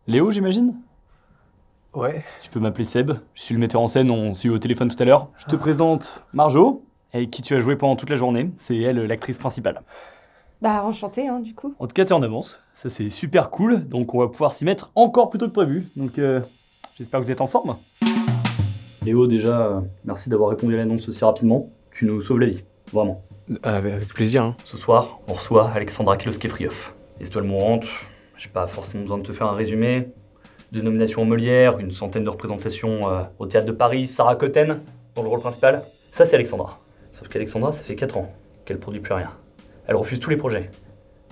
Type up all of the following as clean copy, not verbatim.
Léo, j'imagine? Ouais. Tu peux m'appeler Seb, je suis le metteur en scène, on s'est eu au téléphone tout à l'heure. Je te présente Marjo, avec qui tu as joué pendant toute la journée. C'est elle l'actrice principale. Bah, enchanté, hein, du coup. En tout cas, t'es en avance, ça c'est super cool, donc on va pouvoir s'y mettre encore plus tôt que prévu. Donc j'espère que vous êtes en forme. Léo, déjà, merci d'avoir répondu à l'annonce aussi rapidement. Tu nous sauves la vie, vraiment. Avec plaisir, hein. Ce soir, on reçoit Alexandra Kiloskefriov. Étoile mourante, j'ai pas forcément besoin de te faire un résumé. 2 nominations au Molière, une centaine de représentations au Théâtre de Paris, Sarah Cotten dans le rôle principal. Ça, c'est Alexandra. Sauf qu'Alexandra, ça fait 4 ans qu'elle produit plus rien. Elle refuse tous les projets.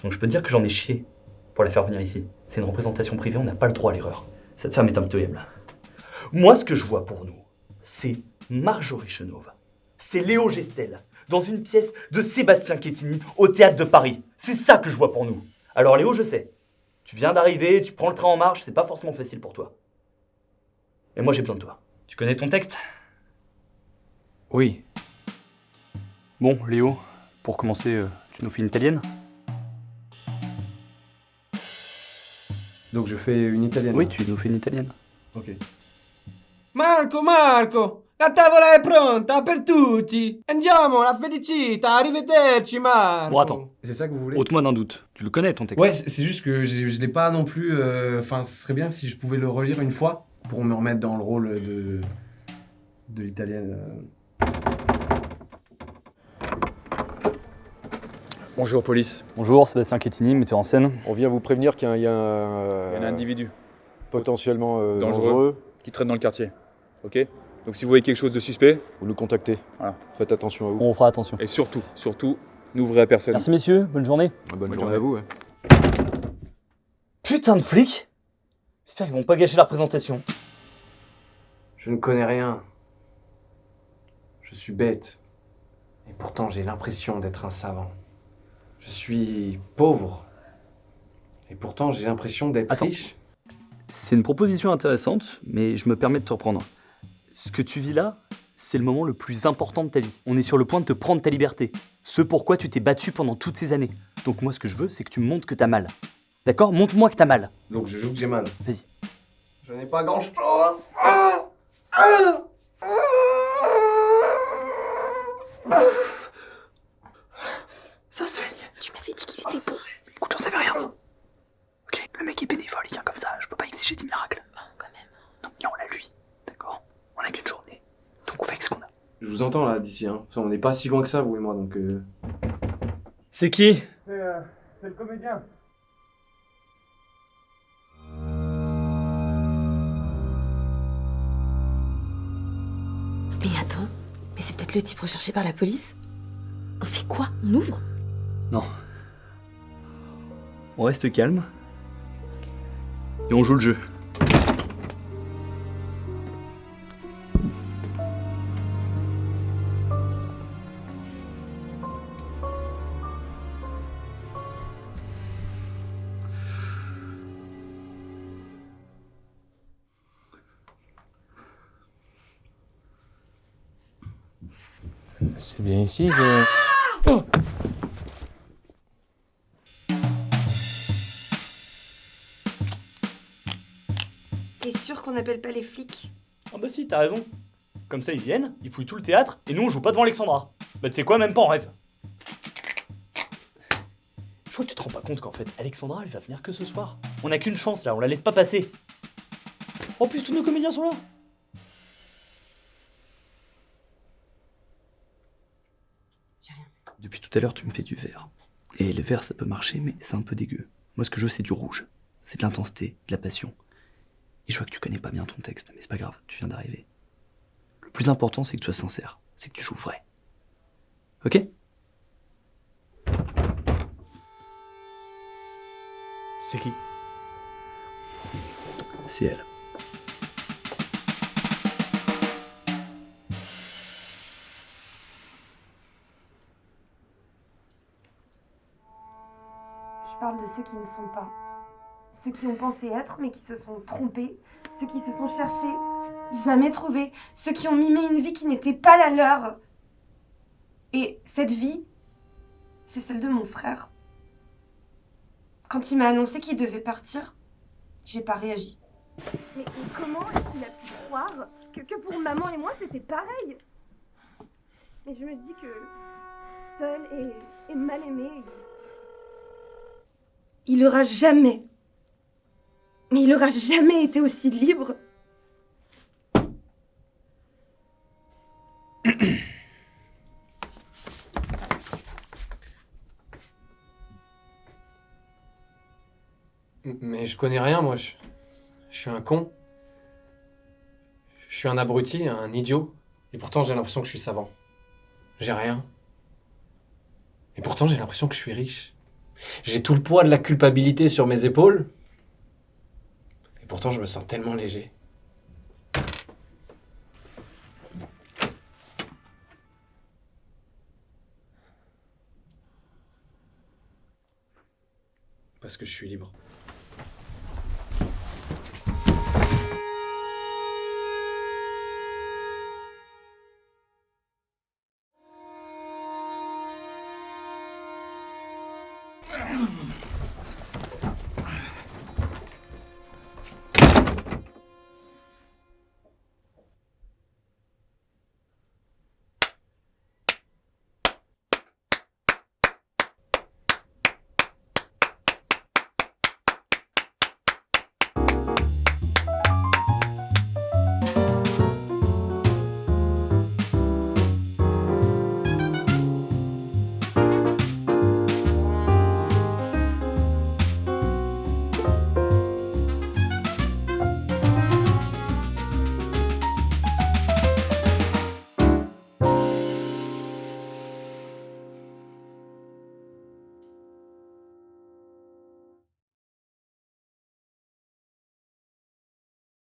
Donc je peux te dire que j'en ai chié pour la faire venir ici. C'est une représentation privée, on n'a pas le droit à l'erreur. Cette femme est impitoyable. Moi, ce que je vois pour nous, c'est Marjorie Chenauve. C'est Léo Gestel, dans une pièce de Sébastien Quettini au Théâtre de Paris. C'est ça que je vois pour nous. Alors Léo, je sais, tu viens d'arriver, tu prends le train en marche, c'est pas forcément facile pour toi. Et moi j'ai besoin de toi. Tu connais ton texte? Oui. Bon, Léo, pour commencer, tu nous fais une italienne? Donc je fais une italienne. Oui, tu nous fais une italienne. Ok. Marco, la tavola è pronta per tutti. Andiamo, la felicità, arrivederci, Marco. Bon, attends, C'est ça que vous voulez? ôte-moi d'un doute. Tu le connais ton texte? Ouais, c'est juste que je l'ai pas non plus. Enfin, ce serait bien si je pouvais le relire une fois pour me remettre dans le rôle de l'italienne. Bonjour police, Bonjour, Sébastien Quettini, metteur en scène. on vient vous prévenir qu'il y a Il y a un individu potentiellement dangereux. dangereux. qui traîne dans le quartier. Ok? Donc si vous voyez quelque chose de suspect, Vous nous contactez. Voilà. Faites attention à vous. On fera attention. et surtout, n'ouvrez à personne. Merci messieurs, bonne journée. Bonne Bonne journée à vous. ouais. Putain de flics! J'espère qu'ils vont pas gâcher la représentation. Je ne connais rien. Je suis bête. Et pourtant, j'ai l'impression d'être un savant. Je suis pauvre. Et pourtant, j'ai l'impression d'être Attends. riche. C'est une proposition intéressante, mais je me permets de te reprendre. Ce que tu vis là, c'est le moment le plus important de ta vie. On est sur le point de te prendre ta liberté. Ce pourquoi tu t'es battu pendant toutes ces années. Donc moi, ce que je veux, c'est que tu me montres que t'as mal. D'accord? Montre-moi que t'as mal. Donc je joue que j'ai mal. Vas-y. Je n'ai pas grand-chose. Ça saigne. Tu m'avais dit qu'il était bon. Écoute, j'en savais rien. Ok, le mec est bénévole, il vient comme ça. Je peux pas exiger des miracles. Quand même. Non, mais on l'a lui. D'accord? On a qu'une journée. Donc on fait avec ce qu'on a. Je vous entends là d'ici. Hein. Enfin, on n'est pas si loin que ça, vous et moi, donc. C'est qui? C'est le comédien. Mais attends, mais c'est peut-être le type recherché par la police? On fait quoi? On ouvre? Non. On reste calme. Et on joue le jeu. C'est bien ici que... T'es sûr qu'on n'appelle pas les flics? Ah bah si, t'as raison. Comme ça, ils viennent, ils fouillent tout le théâtre, et nous, on joue pas devant Alexandra. Bah tu sais quoi, même pas en rêve. Je crois que tu te rends pas compte qu'en fait, Alexandra, elle va venir que ce soir. On a qu'une chance là, on la laisse pas passer. En plus, tous nos comédiens sont là. J'ai rien fait. Depuis tout à l'heure, tu me fais du vert. Et le vert, ça peut marcher, mais c'est un peu dégueu. Moi, ce que je veux, c'est du rouge. C'est de l'intensité, de la passion. Et je vois que tu connais pas bien ton texte, mais c'est pas grave, tu viens d'arriver. Le plus important, c'est que tu sois sincère. C'est que tu joues vrai. Ok? C'est qui? C'est elle. Je parle de ceux qui ne sont pas. Ceux qui ont pensé être mais qui se sont trompés. Ceux qui se sont cherchés, jamais trouvés. Ceux qui ont mimé une vie qui n'était pas la leur. Et cette vie, c'est celle de mon frère. Quand il m'a annoncé qu'il devait partir, J'ai pas réagi. Mais comment est-ce qu'il a pu croire que pour maman et moi c'était pareil? Mais je me dis que seul et mal aimé, il aura jamais, mais il aura jamais été aussi libre. Mais je connais rien, moi. Je suis un con. Je suis un abruti, un idiot. Et pourtant, j'ai l'impression que je suis savant. J'ai rien. Et pourtant, j'ai l'impression que je suis riche. J'ai tout le poids de la culpabilité sur mes épaules. Et pourtant, je me sens tellement léger. Parce que je suis libre.